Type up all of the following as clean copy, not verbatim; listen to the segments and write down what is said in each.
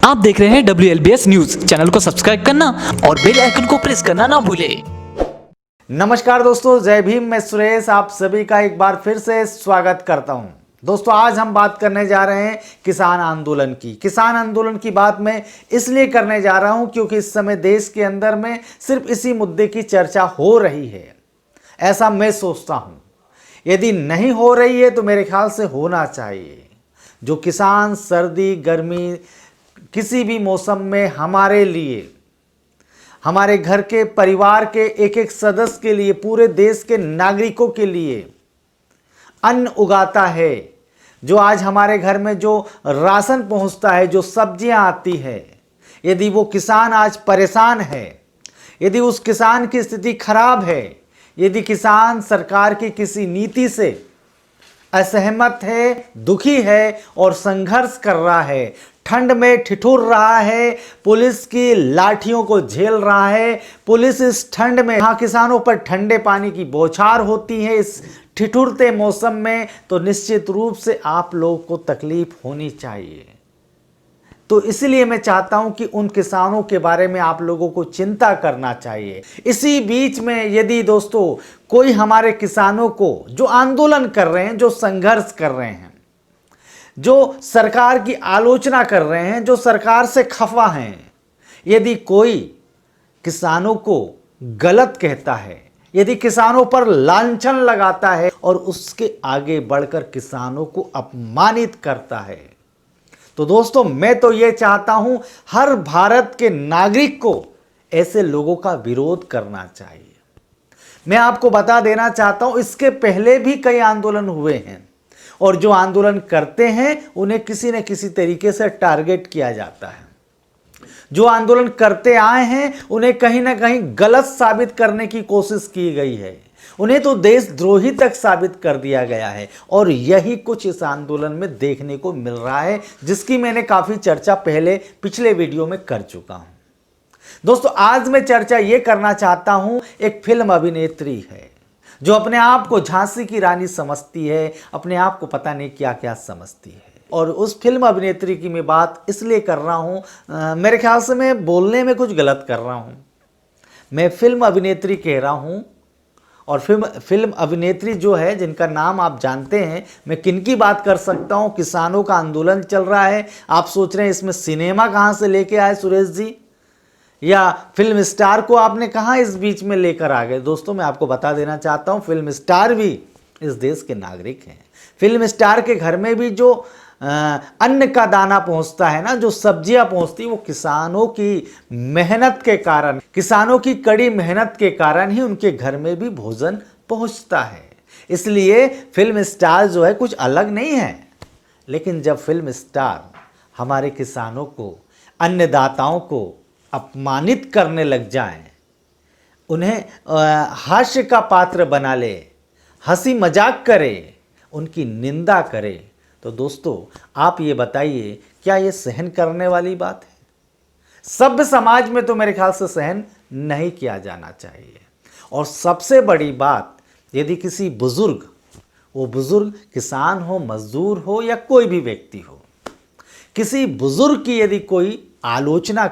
आप देख रहे हैं WLBS न्यूज। चैनल को सब्सक्राइब करना और बेल आइकन को प्रेस करना ना भूलें। नमस्कार दोस्तों, जय भीम। मैं सुरेश आप सभी का एक बार फिर से स्वागत करता हूं। दोस्तों, आज हम बात करने जा रहे हैं किसान आंदोलन की। किसान आंदोलन की बात मैं इसलिए करने जा रहा हूं क्योंकि इस समय देश के अंदर में सिर्फ इसी मुद्दे की चर्चा हो रही है, ऐसा मैं सोचता हूं। यदि नहीं हो रही है तो मेरे ख्याल से होना चाहिए। जो किसान सर्दी गर्मी किसी भी मौसम में हमारे लिए, हमारे घर के परिवार के एक एक सदस्य के लिए, पूरे देश के नागरिकों के लिए अन्न उगाता है, जो आज हमारे घर में जो राशन पहुंचता है, जो सब्जियां आती है, यदि वो किसान आज परेशान है, यदि उस किसान की स्थिति खराब है, यदि किसान सरकार की किसी नीति से असहमत है, दुखी है और संघर्ष कर रहा है, ठंड में ठिठुर रहा है, पुलिस की लाठियों को झेल रहा है, पुलिस इस ठंड में यहाँ किसानों पर ठंडे पानी की बौछार होती है इस ठिठुरते मौसम में, तो निश्चित रूप से आप लोगों को तकलीफ होनी चाहिए। तो इसलिए मैं चाहता हूं कि उन किसानों के बारे में आप लोगों को चिंता करना चाहिए। इसी बीच में यदि दोस्तों कोई हमारे किसानों को, जो आंदोलन कर रहे हैं, जो संघर्ष कर रहे हैं, जो सरकार की आलोचना कर रहे हैं, जो सरकार से खफा हैं, यदि कोई किसानों को गलत कहता है, यदि किसानों पर लांछन लगाता है और उसके आगे बढ़कर किसानों को अपमानित करता है, तो दोस्तों मैं तो ये चाहता हूं हर भारत के नागरिक को ऐसे लोगों का विरोध करना चाहिए। मैं आपको बता देना चाहता हूं, इसके पहले भी कई आंदोलन हुए हैं और जो आंदोलन करते हैं उन्हें किसी न किसी तरीके से टारगेट किया जाता है। जो आंदोलन करते आए हैं उन्हें कहीं ना कहीं गलत साबित करने की कोशिश की गई है, उन्हें तो देशद्रोही तक साबित कर दिया गया है और यही कुछ इस आंदोलन में देखने को मिल रहा है, जिसकी मैंने काफ़ी चर्चा पहले पिछले वीडियो में कर चुका हूं। दोस्तों, आज मैं चर्चा ये करना चाहता हूं, एक फिल्म अभिनेत्री है जो अपने आप को झांसी की रानी समझती है, अपने आप को पता नहीं क्या क्या समझती है। और उस फिल्म अभिनेत्री की मैं बात इसलिए कर रहा हूं, मेरे ख्याल से मैं बोलने में कुछ गलत कर रहा हूं। मैं फिल्म अभिनेत्री कह रहा हूं और फिल्म अभिनेत्री जो है, जिनका नाम आप जानते हैं, मैं किनकी बात कर सकता हूं। किसानों का आंदोलन चल रहा है, आप सोच रहे हैं इसमें सिनेमा कहाँ से लेके आए सुरेश जी, या फिल्म स्टार को आपने कहाँ इस बीच में लेकर आ गए। दोस्तों, मैं आपको बता देना चाहता हूँ, फिल्म स्टार भी इस देश के नागरिक हैं। फिल्म स्टार के घर में भी जो अन्न का दाना पहुंचता है ना, जो सब्जियां पहुंचती, वो किसानों की मेहनत के कारण, किसानों की कड़ी मेहनत के कारण ही उनके घर में भी भोजन पहुंचता है। इसलिए फिल्म स्टार जो है कुछ अलग नहीं है। लेकिन जब फिल्म स्टार हमारे किसानों को, अन्नदाताओं को अपमानित करने लग जाएं, उन्हें हास्य का पात्र बना ले, हंसी मजाक करे, उनकी निंदा करे, तो दोस्तों आप ये बताइए, क्या ये सहन करने वाली बात है? सभ्य समाज में तो मेरे ख्याल से सहन नहीं किया जाना चाहिए। और सबसे बड़ी बात, यदि किसी बुजुर्ग, वो बुजुर्ग किसान हो, मजदूर हो या कोई भी व्यक्ति हो, किसी बुजुर्ग की यदि कोई आलोचना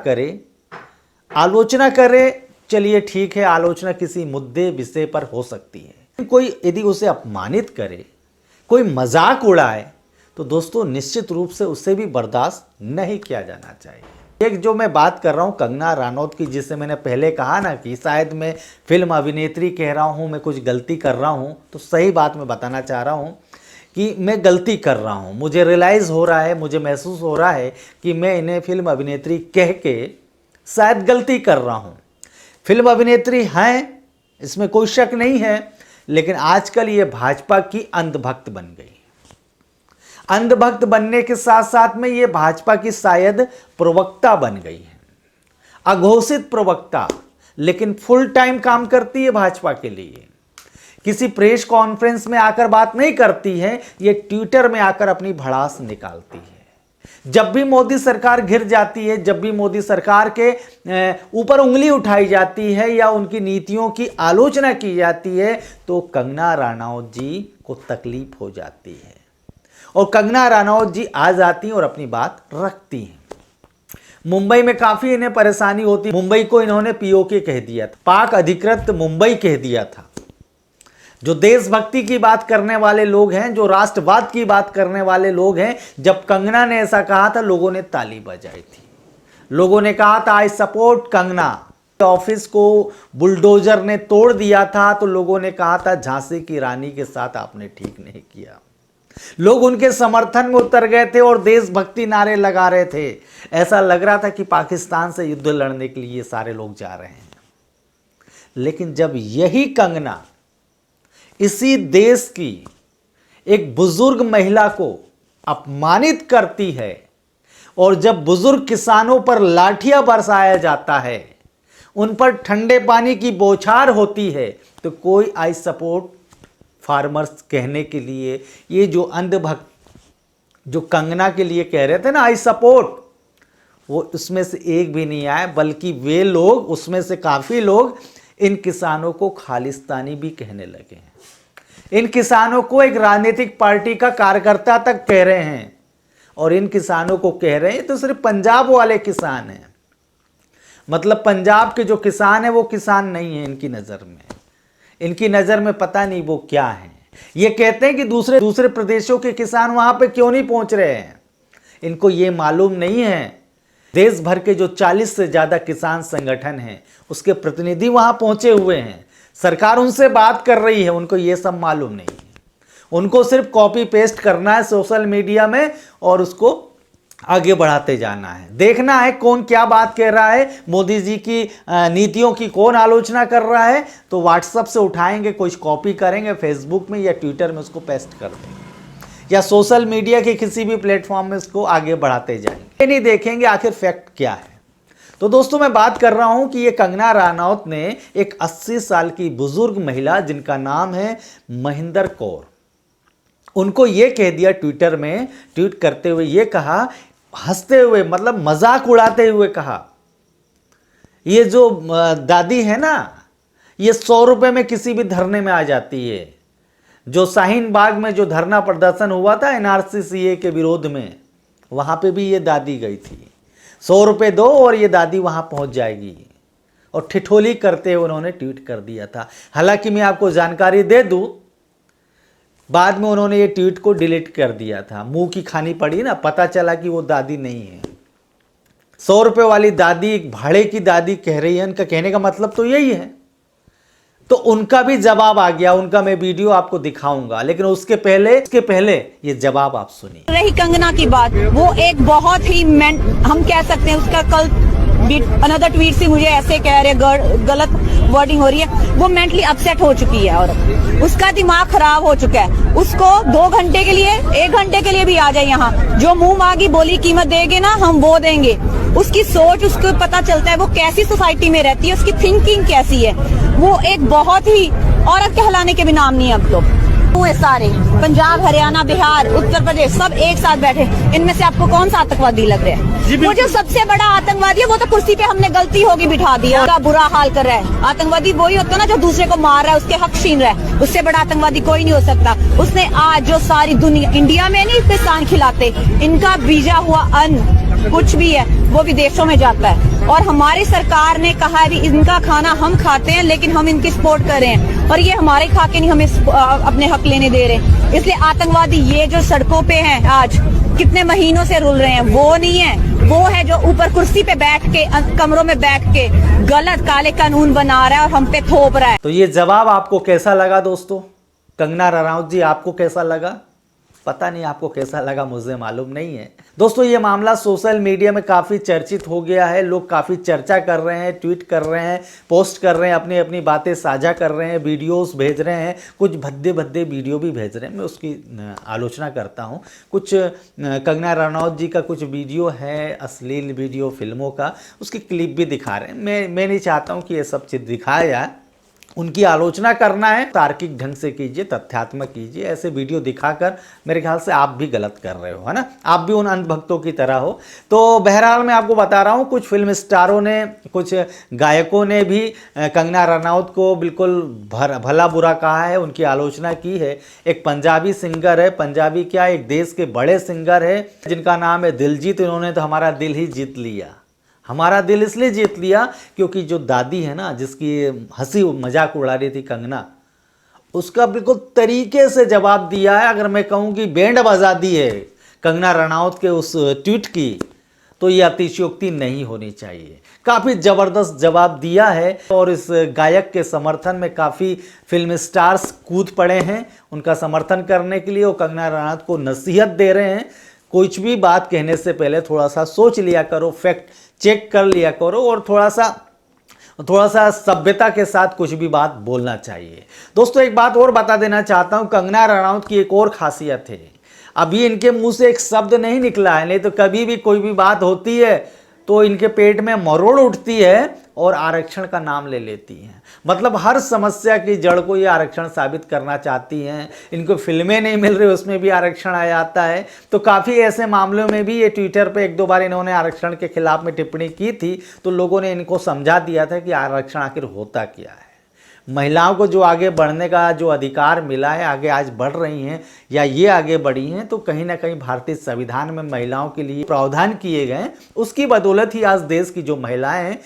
करे, चलिए ठीक है, आलोचना किसी मुद्दे विषय पर हो सकती है। कोई यदि उसे अपमानित करे, कोई मजाक उड़ाए, तो दोस्तों निश्चित रूप से उससे भी बर्दाश्त नहीं किया जाना चाहिए। एक जो मैं बात कर रहा हूँ कंगना रनौत की, जिससे मैंने पहले कहा ना कि शायद मैं फिल्म अभिनेत्री कह रहा हूँ, मैं कुछ गलती कर रहा हूँ, तो सही बात मैं बताना चाह रहा हूँ कि मैं गलती कर रहा हूँ। मुझे रियलाइज़ हो रहा है, मुझे महसूस हो रहा है कि मैं इन्हें फिल्म अभिनेत्री कह के शायद गलती कर रहा हूँ। फिल्म अभिनेत्री हैं, इसमें कोई शक नहीं है, लेकिन आजकल ये भाजपा की अंधभक्त बन गई। अंधभक्त बनने के साथ साथ में ये भाजपा की शायद प्रवक्ता बन गई है, अघोषित प्रवक्ता, लेकिन फुल टाइम काम करती है भाजपा के लिए। किसी प्रेस कॉन्फ्रेंस में आकर बात नहीं करती है, ये ट्विटर में आकर अपनी भड़ास निकालती है। जब भी मोदी सरकार घिर जाती है, जब भी मोदी सरकार के ऊपर उंगली उठाई जाती है या उनकी नीतियों की आलोचना की जाती है, तो कंगना रनौत जी को तकलीफ हो जाती है और कंगना रनौत जी आ जाती हैं और अपनी बात रखती हैं। मुंबई में काफी इन्हें परेशानी होती। मुंबई को इन्होंने पीओके कह दिया था, पाक अधिकृत मुंबई कह दिया था। जो देशभक्ति की बात करने वाले लोग हैं, जो राष्ट्रवाद की बात करने वाले लोग हैं, जब कंगना ने ऐसा कहा था लोगों ने ताली बजाई थी। लोगों ने कहा था आई सपोर्ट कंगना। ऑफिस को बुलडोजर ने तोड़ दिया था तो लोगों ने कहा था झांसी की रानी के साथ आपने ठीक नहीं किया। लोग उनके समर्थन में उतर गए थे और देशभक्ति नारे लगा रहे थे। ऐसा लग रहा था कि पाकिस्तान से युद्ध लड़ने के लिए सारे लोग जा रहे हैं। लेकिन जब यही कंगना इसी देश की एक बुजुर्ग महिला को अपमानित करती है और जब बुजुर्ग किसानों पर लाठियां बरसाया जाता है, उन पर ठंडे पानी की बौछार होती है, तो कोई आई सपोर्ट फार्मर्स कहने के लिए, ये जो अंधभक्त जो कंगना के लिए कह रहे थे ना आई सपोर्ट, वो उसमें से एक भी नहीं आए, बल्कि वे लोग, उसमें से काफ़ी लोग इन किसानों को खालिस्तानी भी कहने लगे हैं। इन किसानों को एक राजनीतिक पार्टी का कार्यकर्ता तक कह रहे हैं। और इन किसानों को कह रहे हैं तो सिर्फ पंजाब वाले किसान हैं। मतलब पंजाब के जो किसान हैं वो किसान नहीं है इनकी नज़र में। इनकी नज़र में पता नहीं वो क्या है। ये कहते हैं कि दूसरे प्रदेशों के किसान वहाँ पे क्यों नहीं पहुँच रहे हैं। इनको ये मालूम नहीं है देश भर के जो 40 से ज़्यादा किसान संगठन हैं उसके प्रतिनिधि वहाँ पहुँचे हुए हैं। सरकार उनसे बात कर रही है, उनको ये सब मालूम नहीं है। उनको सिर्फ कॉपी पेस्ट करना है सोशल मीडिया में और उसको आगे बढ़ाते जाना है। देखना है कौन क्या बात कह रहा है, मोदी जी की नीतियों की कौन आलोचना कर रहा है, तो व्हाट्सएप से उठाएंगे, कुछ कॉपी करेंगे, फेसबुक में या ट्विटर में उसको पेस्ट कर देंगे या सोशल मीडिया के किसी भी प्लेटफॉर्म में उसको आगे बढ़ाते जाएंगे। ये नहीं देखेंगे आखिर फैक्ट क्या है। तो दोस्तों मैं बात कर रहा हूं कि ये कंगना रनौत ने एक 80 साल की बुजुर्ग महिला जिनका नाम है महिंदर कौर, उनको ये कह दिया ट्विटर में, ट्वीट करते हुए ये कहा, हंसते हुए मतलब मजाक उड़ाते हुए कहा, ये जो दादी है ना ये 100 रुपये में किसी भी धरने में आ जाती है। जो शाहीन बाग में जो धरना प्रदर्शन हुआ था एनआरसी सीए के विरोध में, वहाँ पे भी ये दादी गई थी। 100 रुपये दो और ये दादी वहाँ पहुँच जाएगी। और ठिठोली करते हुए उन्होंने ट्वीट कर दिया था। हालांकि मैं आपको जानकारी दे दूँ, बाद में उन्होंने ये ट्वीट को डिलीट कर दिया था। मुंह की खानी पड़ी ना, पता चला कि वो दादी नहीं है। 100 रुपये वाली दादी एक भाड़े की दादी कह रही है, इनका कहने का मतलब तो यही है। तो उनका भी जवाब आ गया, उनका मैं वीडियो आपको दिखाऊंगा, लेकिन उसके पहले ये जवाब आप सुनिए। रही कंगना की बात, वो एक बहुत ही हम कह सकते हैं उसका कल अनदर ट्वीट से मुझे ऐसे कह रहे गलत वर्डिंग हो रही है, वो मेंटली अपसेट हो चुकी है और उसका दिमाग खराब हो चुका है। उसको 2 घंटे के लिए 1 घंटे के लिए भी आ जाए यहाँ, जो मुंह मांगी बोली कीमत देंगे ना हम वो देंगे। उसकी सोच, उसको पता चलता है वो कैसी सोसाइटी में रहती है, उसकी थिंकिंग कैसी है। वो एक बहुत ही औरत कहलाने के भी नाम नहीं है। अब तो हुए सारे पंजाब, हरियाणा, बिहार, उत्तर प्रदेश सब एक साथ बैठे, इनमें से आपको कौन सा आतंकवादी लग रहा है? वो जो सबसे बड़ा आतंकवादी है वो तो कुर्सी पे हमने गलती होगी बिठा दिया, का बुरा हाल कर रहा है। आतंकवादी वही होता है ना जो दूसरे को मार रहा है, उसके हक छीन रहा है। उससे बड़ा आतंकवादी कोई नहीं हो सकता। उसने आज जो सारी दुनिया, इंडिया में नहीं किसान खिलाते, इनका बीजा हुआ अन्न कुछ भी है वो विदेशों में जाता है। और हमारी सरकार ने कहा है इनका खाना हम खाते हैं लेकिन हम इनकी सपोर्ट कर रहे हैं, और ये हमारे खा के नहीं हमें अपने हक लेने दे रहे। इसलिए आतंकवादी ये जो सड़कों पे हैं आज कितने महीनों से रुल रहे हैं, वो नहीं है, वो है जो ऊपर कुर्सी पे बैठ के, कमरों में बैठ के गलत काले कानून बना रहा है और हम पे थोप रहा है। तो ये जवाब आपको कैसा लगा दोस्तों? कंगना रनौत जी आपको कैसा लगा? पता नहीं आपको कैसा लगा, मुझे मालूम नहीं है। दोस्तों ये मामला सोशल मीडिया में काफ़ी चर्चित हो गया है। लोग काफ़ी चर्चा कर रहे हैं, ट्वीट कर रहे हैं, पोस्ट कर रहे हैं, अपनी अपनी बातें साझा कर रहे हैं, वीडियोस भेज रहे हैं, कुछ भद्दे भद्दे वीडियो भी भेज रहे हैं। मैं उसकी आलोचना करता हूं। कुछ कंगना रनौत जी का कुछ वीडियो है, अश्लील वीडियो फिल्मों का, उसकी क्लिप भी दिखा रहे हैं। मैं नहीं चाहता हूँ कि ये सब चीज़ दिखाया जाए। उनकी आलोचना करना है तार्किक ढंग से कीजिए, तथ्यात्मक कीजिए। ऐसे वीडियो दिखाकर मेरे ख्याल से आप भी गलत कर रहे हो, है ना? आप भी उन अंधभक्तों की तरह हो। तो बहरहाल मैं आपको बता रहा हूँ, कुछ फिल्म स्टारों ने, कुछ गायकों ने भी कंगना रनौत को बिल्कुल भला बुरा कहा है, उनकी आलोचना की है। एक पंजाबी सिंगर है, पंजाबी क्या, एक देश के बड़े सिंगर है जिनका नाम है दिलजीत, इन्होंने तो हमारा दिल ही जीत लिया। हमारा दिल इसलिए जीत लिया क्योंकि जो दादी है ना, जिसकी हंसी मजाक उड़ा रही थी कंगना, उसका बिल्कुल तरीके से जवाब दिया है। अगर मैं कहूँ कि बैंड बजा दी है कंगना रनावत के उस ट्वीट की, तो ये अतिशयोक्ति नहीं होनी चाहिए। काफ़ी ज़बरदस्त जवाब दिया है और इस गायक के समर्थन में काफ़ी फिल्म स्टार्स कूद पड़े हैं उनका समर्थन करने के लिए। वो कंगना रनावत को नसीहत दे रहे हैं, कुछ भी बात कहने से पहले थोड़ा सा सोच लिया करो, फैक्ट चेक कर लिया करो और थोड़ा सा सभ्यता के साथ कुछ भी बात बोलना चाहिए। दोस्तों एक बात और बता देना चाहता हूँ, कंगना रनावत की एक और खासियत है, अभी इनके मुंह से एक शब्द नहीं निकला है, नहीं तो कभी भी कोई भी बात होती है तो इनके पेट में मरोड़ उठती है और आरक्षण का नाम ले लेती हैं। मतलब हर समस्या की जड़ को ये आरक्षण साबित करना चाहती हैं। इनको फिल्में नहीं मिल रही, उसमें भी आरक्षण आ जाता है। तो काफ़ी ऐसे मामलों में भी ये ट्विटर पे एक दो बार इन्होंने आरक्षण के खिलाफ में टिप्पणी की थी, तो लोगों ने इनको समझा दिया था कि आरक्षण आखिर होता क्या है। महिलाओं को जो आगे बढ़ने का जो अधिकार मिला है, आगे आज बढ़ रही हैं या ये आगे बढ़ी हैं, तो कहीं ना कहीं भारतीय संविधान में महिलाओं के लिए प्रावधान किए गए, उसकी बदौलत ही आज देश की जो महिलाएं हैं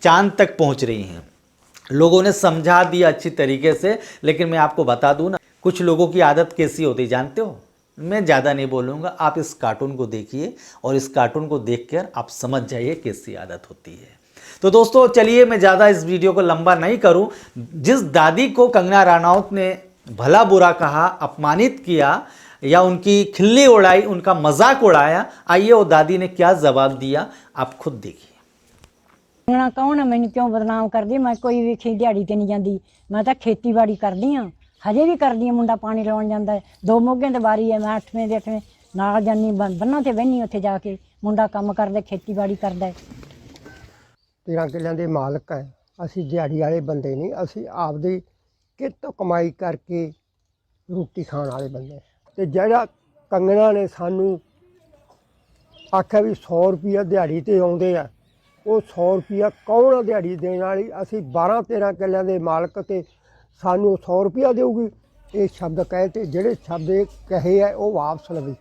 चांद तक पहुंच रही हैं। लोगों ने समझा दिया अच्छी तरीके से। लेकिन मैं आपको बता दूं ना, कुछ लोगों की आदत कैसी होती है जानते हो? मैं ज़्यादा नहीं बोलूँगा, आप इस कार्टून को देखिए और इस कार्टून को देखकर आप समझ जाइए कैसी आदत होती है। तो दोस्तों चलिए मैं ज़्यादा इस वीडियो को लंबा नहीं करूं। जिस दादी को कंगना रनावत ने भला बुरा कहा, अपमानित किया या उनकी खिल्ली उड़ाई, उनका मजाक उड़ाया, आइए वो दादी ने क्या जवाब दिया आप खुद देखिए। कंगना कौन है, मैंने क्यों बदनाम कर दी? मैं कोई भी दिहाड़ी ते नहीं जाती, मैं तो खेतीबाड़ी करदी हाँ, हजे भी करदी हाँ। मुंडा पानी लाउण जांदा है, 2 मोघियां ते बारी है, मैं 8वें ते 8वें नाल जानी, बन्ना ते बहनी उत्थे जाके मुंडा काम करदा, खेतीबाड़ी करदा है। 13 किੱਲਿਆਂ ਦੇ ਮਾਲਕ ਹੈ। ਅਸੀਂ ਦਿਹਾੜੀ ਵਾਲੇ ਬੰਦੇ ਨਹੀਂ, ਅਸੀਂ ਆਪਦੀ ਕਿੱਥੋਂ ਕਮਾਈ ਕਰਕੇ ਰੋਟੀ ਖਾਣ ਵਾਲੇ ਬੰਦੇ। ਤੇ ਜਿਹੜਾ ਕੰਗਣਾ ਨੇ ਸਾਨੂੰ ਆਖਿਆ ਵੀ 100 ਰੁਪਈਆ ਦਿਹਾੜੀ ਤੇ ਆਉਂਦੇ ਆ, ਉਹ 100 ਰੁਪਈਆ ਕੌਣ ਆ ਦਿਹਾੜੀ ਦੇਣ ਵਾਲੀ? ਅਸੀਂ 12-13 ਕਿੱਲਿਆਂ ਦੇ ਮਾਲਕ ਤੇ ਸਾਨੂੰ 100 ਰੁਪਈਆ ਦੇਊਗੀ। ਇਹ ਸ਼ਬਦ ਕਹੇ ਤੇ ਜਿਹੜੇ ਸ਼ਬਦ ਇਹ ਕਹੇ ਆ ਉਹ ਵਾਪਸ ਲਵੇ।